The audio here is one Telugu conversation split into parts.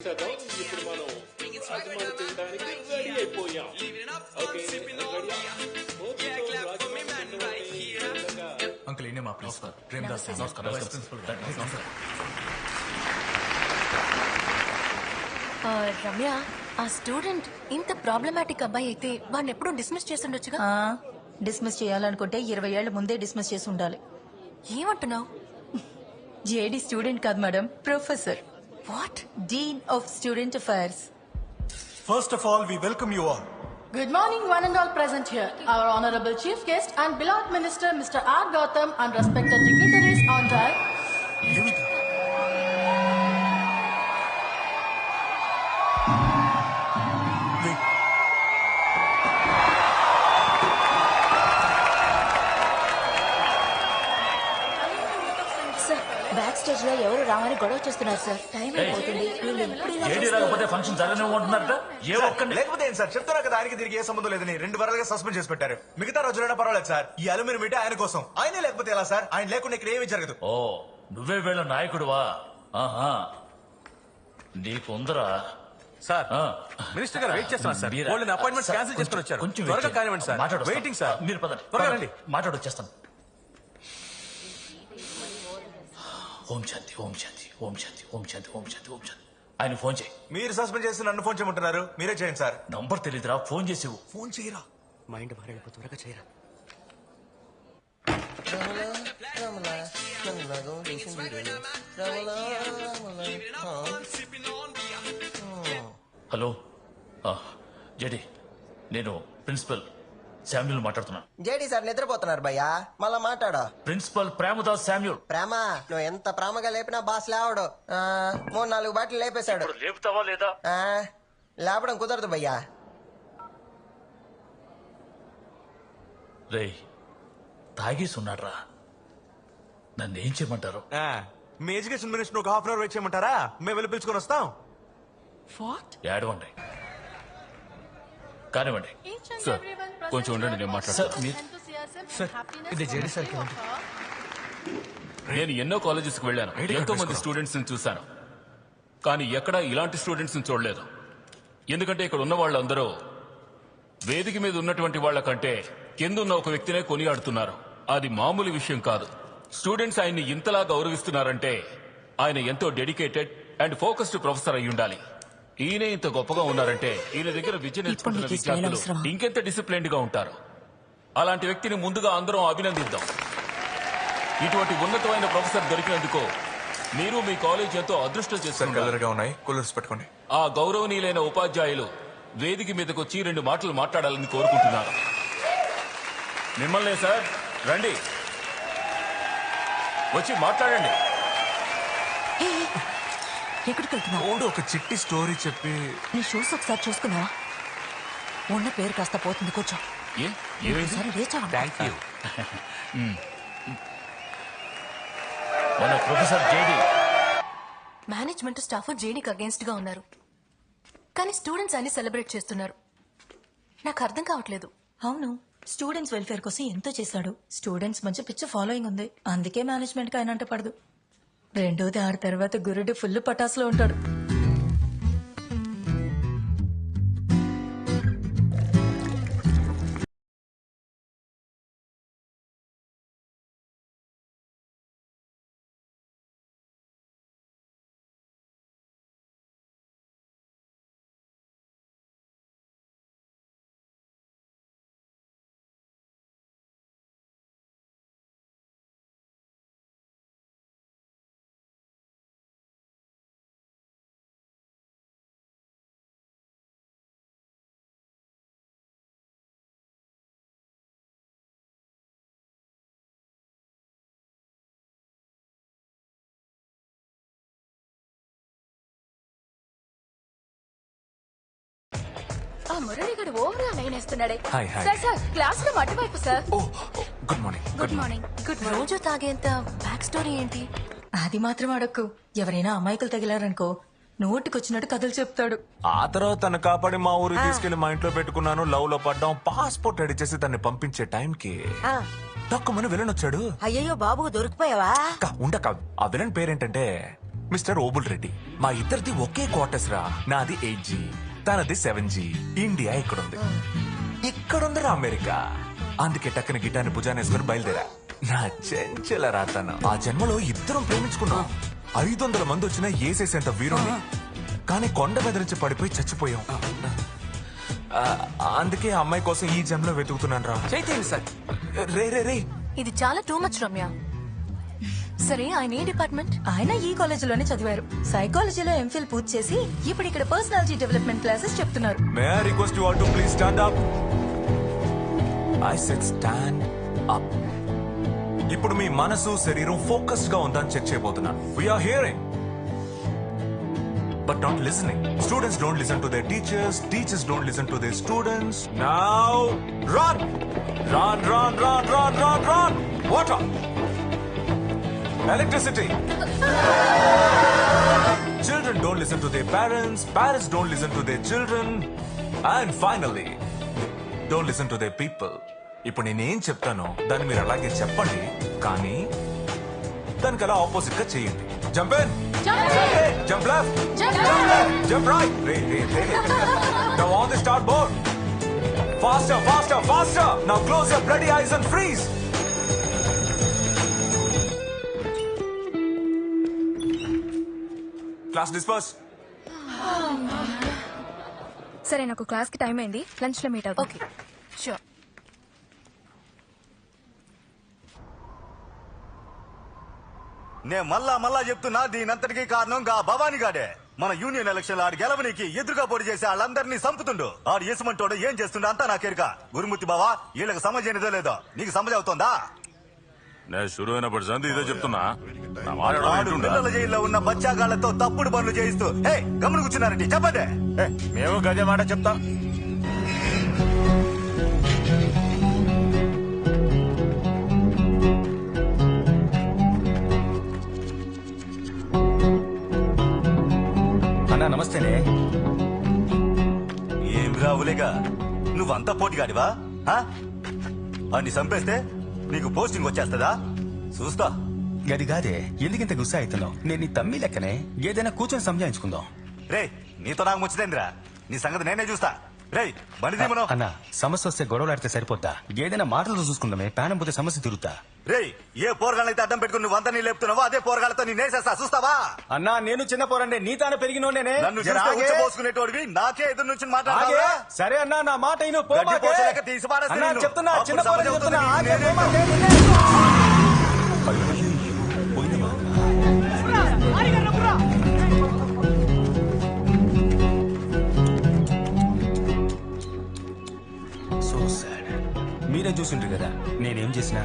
చేద్దాం. ఇప్పుడు మనం రాజమాని తినడానికి రెడీ అయిపోయాం. ఓకే అంకుల్ ఈయనే మా ప్రిన్సిపల్ ప్రేమదాస్ నమస్కారం వైస్ ప్రిన్సిపల్ గారు నమస్కారం. రమ్య, ఆ స్టూడెంట్ ఇంత ప్రాబ్లమాటిక్ అబ్బాయి అయితే వాడిని ఎప్పుడూ డిస్మిస్ చేసి ఉండొచ్చుగా. డిస్మిస్ చేయాలనుకుంటే 20 ఏళ్ల ముందే డిస్మిస్ చేసి ఉండాలి. ఏమంటున్నావు? జేడీ స్టూడెంట్ కాదు madam, professor. What? Dean of student affairs. First of all, we welcome you all. Good morning, one and all present here. Our honorable chief guest and beloved minister, Mr. R. Gautam, and respected dignitaries on diet. Sir, back stage లో ఎవరు రామని గొడవ చేస్తున్నారు సార్. టైం అయిపోతుంది. వీళ్ళు ఎప్పుడు ఇలా ఏడీ చేస్తారు? రాకపోతే ఫంక్షన్ జరగనివ్వమంటున్నారట. ఏ ఒక్కడిని లేకపోతే ఏంటి సార్, చెప్తున్నా కదా ఆయనకి తిరిగి ఏ సంబంధం లేదని 2 వారాలుగా సస్పెండ్ చేసి పెట్టారు. మిగతా రోజులైనా పర్వాలేదు సార్, ఈ అలుమిని మీటే ఆయన కోసం. ఆయనే లేకపోతే ఎలా సార్? ఆయన లేకుండా ఇక్కడ ఏమీ జరగదు. ఓ నువ్వే వీళ్ళ నాయకుడువా? ఆహా నీకుందరా సార్. ఆ. మినిస్టర్ గారు వెయిట్ చేస్తున్నారు సార్. మీరా? వాళ్ళని అపాయింట్మెంట్ సార్, క్యాన్సిల్ చేసుకుని వచ్చారు. కొంచెం త్వరగా వెయిట్ కానివ్వండి సార్. మాట్లాడొస్తాం. Waiting sir. మీరు పదండి. త్వరగా రండి. మాట్లాడొచ్చేస్తాను. ఓం శాంతి ఓం శాంతి ఓం శాంతి ఓం శాంతి ఓం శాంతి ఓం శాంతి. ఆయన ఫోన్ చేయి. మీరు సస్పెండ్ చేసి నన్ను ఫోన్ చేయమంటున్నారు, మీరే చేయండి సార్. నంబర్ తెలీదురా, ఫోన్ చేసేవు. ఫోన్ చేయరా. మైండ్ మారేపు త్వరగా చేయరా. హలో జేడి, నేను ప్రిన్సిపల్ శామ్యూల్ మాట్లాడుతున్నాను. జేడీ సార్ నిద్రపోతున్నారు భయ్యా, మళ్ళా మాట్లాడు. Principal Premadasa Samuel. ప్రేమ, నువ్వు ఎంత ప్రేమగా లేపినా బాస్ లేవడు. 3-4 బాటిల్ లేపేశాడు. ఇప్పుడు లేపుతావా లేదా? ఆ, లేపడం కుదరదు భయ్యా. రేయ్ తాగేసి ఉన్నాడ్రా, నన్ను ఏం చేయమంటారు? మీ ఎడ్యుకేషన్ మినిస్టర్ ఒక 1/2 అవర్ వెయిట్ చేయమంటారా? మేము వెళ్ళి పిలుచుకొని వస్తాం. ఏడవండి, కానివ్వండి. Sir, కొంచెం ఉండండి, నేను మాట్లాడతాను. సార్, ఇది జేడీ సార్ కి నేను ఎన్నో కాలేజెస్ కి వెళ్ళాను, ఎంతో మంది స్టూడెంట్స్ ని చూశాను, కానీ ఎక్కడా ఇలాంటి స్టూడెంట్స్ ని చూడలేదు. ఎందుకంటే ఇక్కడ ఉన్న వాళ్ళందరూ వేదిక మీద ఉన్నటువంటి వాళ్ళ కంటే కిందున్న ఒక వ్యక్తినే కొనియాడుతున్నారు. అది మామూలు విషయం కాదు. స్టూడెంట్స్ ఆయన్ని ఇంతలా గౌరవిస్తున్నారంటే ఆయన ఎంతో డెడికేటెడ్ అండ్ ఫోకస్డ్ ప్రొఫెసర్ అయి ఉండాలి. ఈయన ఇంత గొప్పగా ఉన్నారంటే ఈయన దగ్గర విద్య నేర్చుకుంటున్న నీకు ఈ స్టైల్ విద్యార్థులు అవసరమా? ఇంకెంత డిసిప్లైన్డ్ గా ఉంటారు. అలాంటి వ్యక్తిని ముందుగా అందరం అభినందిద్దాం. ఇటువంటి ఉన్నతమైన ప్రొఫెసర్ దొరికినందుకు మీరు మీ కాలేజ్ ఎంతో అదృష్టం చేస్తున్నారు. ఉన్నాయి, కూలర్స్ పెట్టుకోండి. ఆ గౌరవనీయులైన ఉపాధ్యాయులు వేదిక మీదకు వచ్చి 2 మాటలు మాట్లాడాలని కోరుకుంటున్నారు. మిమ్మల్నే సార్, రండి, వచ్చి మాట్లాడండి. ఎక్కడికి వెళ్తున్నావు? ఒక చిట్టి స్టోరీ చెప్పి. నీ షూస్ ఒకసారి చూసుకున్నావా? ఉన్న పేరు కాస్త పోతుంది, కూర్చో. ఏమైంది? సరే లేచావా? Thank you. మన ప్రొఫెసర్ జేడి మేనేజ్మెంట్ స్టాఫ్ జేడీకి అగేన్స్ట్ గా ఉన్నారు, కానీ స్టూడెంట్స్ అన్ని సెలబ్రేట్ చేస్తున్నారు. నాకు అర్థం కావట్లేదు. అవును, స్టూడెంట్స్ వెల్ఫేర్ కోసం ఎంతో చేశాడు. స్టూడెంట్స్ మంచి పిచ్చ ఫాలోయింగ్ ఉంది, అందుకే మేనేజ్మెంట్ కి ఆయన అంటే పడదు. రెండోది, ఆరు తర్వాత గురుడు ఫుల్ పటాసులో ఉంటాడు. ఆ మురళిగాడు ఓవర్ గా లైన్ వేస్తున్నాడే. Hi, hi. Sir sir, class room అటువైపు sir. Good morning. Good morning. రోజు తాగేంత బ్యాక్ స్టోరీ ఏంటి? అది మాత్రం అడక్కు. ఎవరైనా అమాయకులు తగిలారనుకో, నోటికొచ్చినట్టు కథలు చెప్తాడు. ఆ తర్వాత తను కాపాడి మా ఊరికి తీసుకెళ్లి మా ఇంట్లో పెట్టుకున్నాను. లవ్ లో పడ్డాం. పాస్పోర్ట్ రెడీ చేసి తన్ని పంపించే టైంకి తక్కువని విలన్ వచ్చాడు. అయ్యయ్యో బాబు, దొరికిపోయావా? ఉండక ఆ విలన్ పేరేంటంటే మిస్టర్ ఓబుల్ రెడ్డి. మా ఇద్దరిది ఒకే క్వార్టర్స్ రా. నాది 8G, తనది 7G. ఇండియా ఇక్కడుంది, ఇక్కడుందిరా అమెరికా. అందుకే టక్కన గిటాన్ని భుజాన్ని వేసుకుని బయలుదేరా. నా చెంచల రాతను. ఆ జన్మలో ఇద్దరం ప్రేమించుకున్నాం. 500 మంది వచ్చినా ఏసేసేంత వీరుణ్ణి. కానీ కొండ మీద నుంచి పడిపోయి చచ్చిపోయాం. అందుకే ఆ అమ్మాయి కోసం ఈ జన్మలో వెతుకుతున్నాను రా. సార్ రే ఇది చాలా టూ మచ్ రమ్య. సరే ఆయన ఏ డిపార్ట్మెంట్? ఆయన ఈ కాలేజీలోనే చదివారు. సైకాలజీలో ఎంఫిల్ పూర్తి చేసి ఇప్పుడు ఇక్కడ పర్సనాలిటీ డెవలప్మెంట్ క్లాసెస్ చెప్తున్నారు. May I request you all to please stand up. I said stand up. ఇప్పుడు మీ మనసు శరీరం ఫోకస్డ్ గా ఉందని చెక్ చేయబోతున్నాను. We are hearing but not listening. Students don't listen to their teachers, teachers don't listen to their students. Now run, run, run, run, run, run, run. Water, electricity. Children don't listen to their parents, parents don't listen to their children, and finally don't listen to their people. ఇప్పుడు నేనేం చెప్తానో దాన్ని మీరు అలాగే చెప్పండి, కానీ దానికి అలా ఆపోజిట్ గా చేయండి. Jump in, jump left, jump right. Now on the start board. Faster, faster, faster. Now close your bloody eyes and freeze. Class disperse. సరే నాకు క్లాస్ కి టైం అయింది, లంచ్ లో మీట్ అవుతాం. Okay sure. నేను మళ్ళా చెప్తున్నా, దీనంతటికీ కారణం గా భవానీ గాడే. మన యూనియన్ ఎలక్షన్ ఆడి గెలవనికి ఎదురుగా పోటీ చేసి వాళ్ళందరినీ చంపుతుండు. ఆడు ఏసుమంటోడు ఏం చేస్తుండో అంతా నాకెరుక. గురుమూర్తి బావా, వీళ్ళకి సమజ్ అయినదో లేదో నీకు సమజ్ అవుతోందా? నేను షురు అయినప్పటి సంది ఇదే చెప్తున్నా. పిల్లల జైల్లో ఉన్న బచ్చాగాళ్లతో తప్పుడు పనులు చేయిస్తూ గమని కూర్చున్నారండి. చెప్పండి. మేము గదే మాట చెప్తాం. నమస్తేనే. ఏం రావులేగా, నువ్వంతా పోటీగాడివా? అన్ని చంపేస్తే నీకు పోస్టింగ్ వచ్చేస్తుందా? చూస్తా. గది కాదే, ఎందుకింత గుస్సా అవుతున్నావు? నేను నీ తమ్మి లెక్కనే, ఏదైనా కూర్చొని సంజాయించుకుందాం. రే నీతో నాకు ముచ్చటేంద్రా, నీ సంగతి నేనే చూస్తా. రే బండి మనం అన్న, సమస్య వస్తే గొడవలాడితే సరిపోతా. ఏదైనా మాటలు చూసుకుందామే, ప్రాణం పోతే సమస్య తిరుగుతా. రే ఏ పోరగాళ్ళైతే అడ్డం పెట్టుకుని నువ్వు అంతా నీ లేపుతున్నావో అదే పోరగాళ్ళతో నీ నేసేస్తా. చూస్తావా? అన్నా నేను చిన్న పోరండి, నీ తాను పెరిగినోనే. నన్ను పోసుకునేటోడివి నాకే ఎదురు నుంచి మాట్లాడాలా? సరే అన్నా, నా మాట తీసి చెప్తున్నా, చిన్న మీరే చూసిండ్రు కదా నేనేం చేసినా.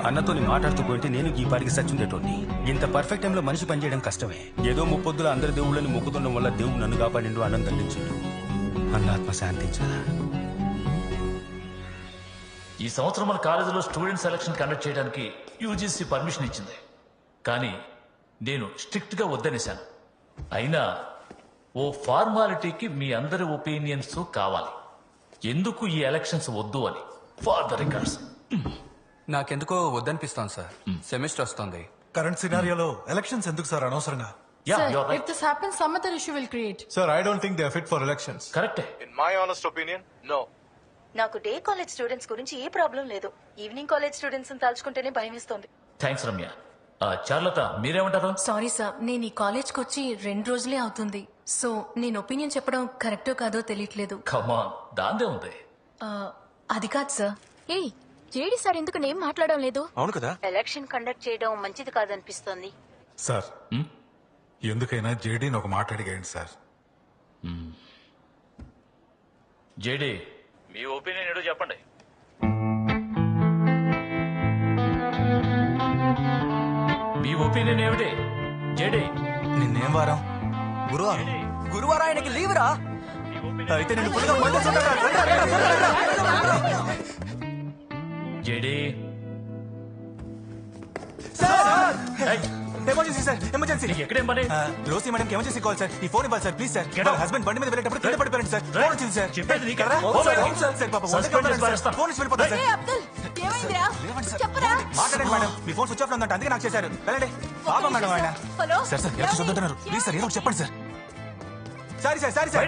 అన్నతో మాట్లాడుతూ పోయింటే నేను ఈ పాటికి సచ్చుండేటోడిని. ఇంత పర్ఫెక్ట్ టైంలో మనిషి పనిచేయడం కష్టమే. ఏదో ముప్పొద్దుల అందరి దేవుళ్ళని మొక్కుతుండడం వల్ల దేవుడు నన్ను కాపాడిండు, అన్నం దండించిండు. అన్న ఆత్మ శాంతించదా. ఈ సంవత్సరం మన కాలేజీలో స్టూడెంట్ సెలక్షన్ కండక్ట్ చేయడానికి యూజీసీ పర్మిషన్ ఇచ్చింది. కానీ నేను స్ట్రిక్ట్ గా వద్దనేశాను. అయినా ఓ ఫార్మాలిటీకి మీ అందరి ఒపీనియన్స్ కావాలి. ఎందుకు ఈ ఎలక్షన్స్ వద్దు అని. For the records. నాకెందుకో వద్దనిపిస్తాను సార్. సెమిస్టర్ వస్తుంది. కరెంట్ సినారియోలో ఎలక్షన్స్ ఎందుకు సార్ అనవసరంగా? If this happens, some other issue will create. Sir, I don't think they are fit for elections. కరెక్టే. In my honest opinion, no. నాకు డే కాలేజ్ స్టూడెంట్స్ గురించి ఏ ప్రాబ్లం లేదు. ఈవినింగ్ కాలేజ్ స్టూడెంట్స్ తలుచుకుంటేనే భయం వేస్తుంది. థ్యాంక్స్ రమ్య. చార్లత మీరేమంటారు? సారీ సార్, నేను ఈ కాలేజ్కి వచ్చి 2 రోజులే అవుతుంది. సో నేను ఒపీనియన్ చెప్పడం కరెక్టో కాదో తెలియట్లేదు. కమాన్, దాందే ఉంది. అది కాదు సార్. జేడీ సార్ ఎందుకు నేం మాట్లాడడం లేదు? అవును కదా, ఎలక్షన్ కండక్ట్ చేయడం మంచిది కాదనిపిస్తోంది. సార్ ఎందుకైనా జేడీని ఒక మాట అడిగాయండి సార్. జేడీ మీ ఒపీనియన్ ఏదో చెప్పండి. మీ ఒపీనియన్ ఏమిటి జేడీ? నిన్నేం వారం? గురువారం ఆయనకి లీవ్ రా. అయితే నేను జేడీ ఎమర్జెన్సీ సార్, ఎమర్జెన్సీ. ఎక్కడేం పని? రోసీ మేడంకి ఎమర్జెన్సీ కాల్ సార్. ఈ ఫోన్ ఇవ్వాలి సార్ ప్లీజ్ సార్. వాళ్ళ హస్బెండ్ బండి మీద వెళ్ళేటప్పుడు కింద పడిపోయారు సార్. ఫోన్ వచ్చింది సార్. చెప్పేది సార్ పాప ఫోన్ ఇచ్చి వెళ్ళిపోతారు సార్. ఏమైందిరా? చెప్పరా? మాట్లాడండి మేడం మీ ఫోన్ స్విచ్ ఆఫ్ ఉందంటే అందుకే నాకు చేశారు వెళ్ళండి పాపం మేడం ఆయన హలో సార్ సార్ ఎలా చూద్దంటున్నారు ప్లీజ్ సార్ ఏదో ఒకటి చెప్పండి sir sorry sir sorry sir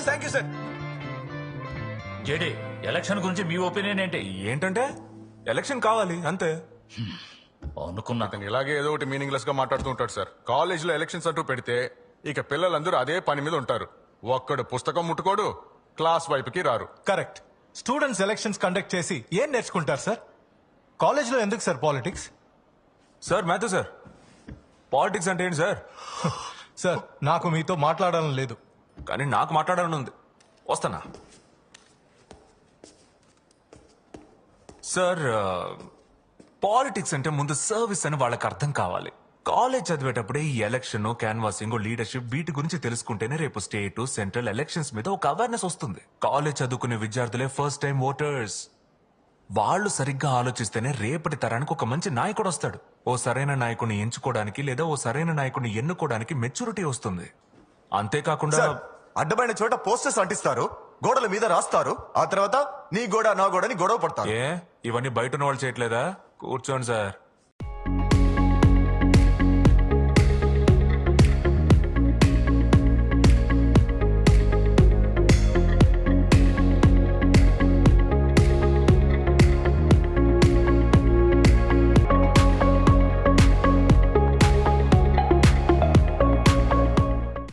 thank you sir JD election గురించి మీ ఒపీనియన్ ఏంటి? ఏంటంటే ఎలక్షన్ కావాలి అంతే అనుకున్నా. అతను ఇలాగే ఏదో ఒకటి మీనింగ్లెస్ గా మాట్లాడుతూ ఉంటాడు సార్. కాలేజీలో ఎలక్షన్స్ అంటూ పెడితే ఇక పిల్లలందరూ అదే పని మీద ఉంటారు. ఒక్కడు పుస్తకం ముట్టుకోడు, క్లాస్ వైపుకి రారు. కరెక్ట్. స్టూడెంట్స్ ఎలక్షన్స్ కండక్ట్ చేసి ఏం నేర్చుకుంటారు సార్? కాలేజ్లో ఎందుకు sir politics? Sir Matthew sir politics అంటే ఏంటి సార్? సార్ నాకు మీతో మాట్లాడాలని లేదు. కానీ నాకు మాట్లాడాలని ఉంది. వస్తానా సార్? పాలిటిక్స్ అంటే ముందు సర్వీస్ అని వాళ్ళకి అర్థం కావాలి. కాలేజ్ చదివేటప్పుడే ఈ ఎలక్షన్, క్యాన్వాసింగ్, లీడర్షిప్ వీటి గురించి తెలుసుకుంటేనే రేపు స్టేట్, సెంట్రల్ ఎలక్షన్స్ మీద ఒక అవేర్నెస్ వస్తుంది. కాలేజ్ చదువుకునే విద్యార్థులే ఫస్ట్ టైం ఓటర్స్. వాళ్ళు సరిగ్గా ఆలోచిస్తేనే రేపటి తరానికి ఒక మంచి నాయకుడు వస్తాడు. ఓ సరైన నాయకుడిని ఎంచుకోవడానికి లేదా ఓ సరైన నాయకుడిని ఎన్నుకోవడానికి మెచ్యూరిటీ వస్తుంది. అంతేకాకుండా అడ్డమైన చోట పోస్టర్స్ అంటిస్తారు, గోడల మీద రాస్తారు, ఆ తర్వాత నీ గోడ నా గోడని గొడవ పడతారు. ఏ ఇవన్నీ బయట ఉన్న వాళ్ళు చేయట్లేదా? కూర్చోండి సార్.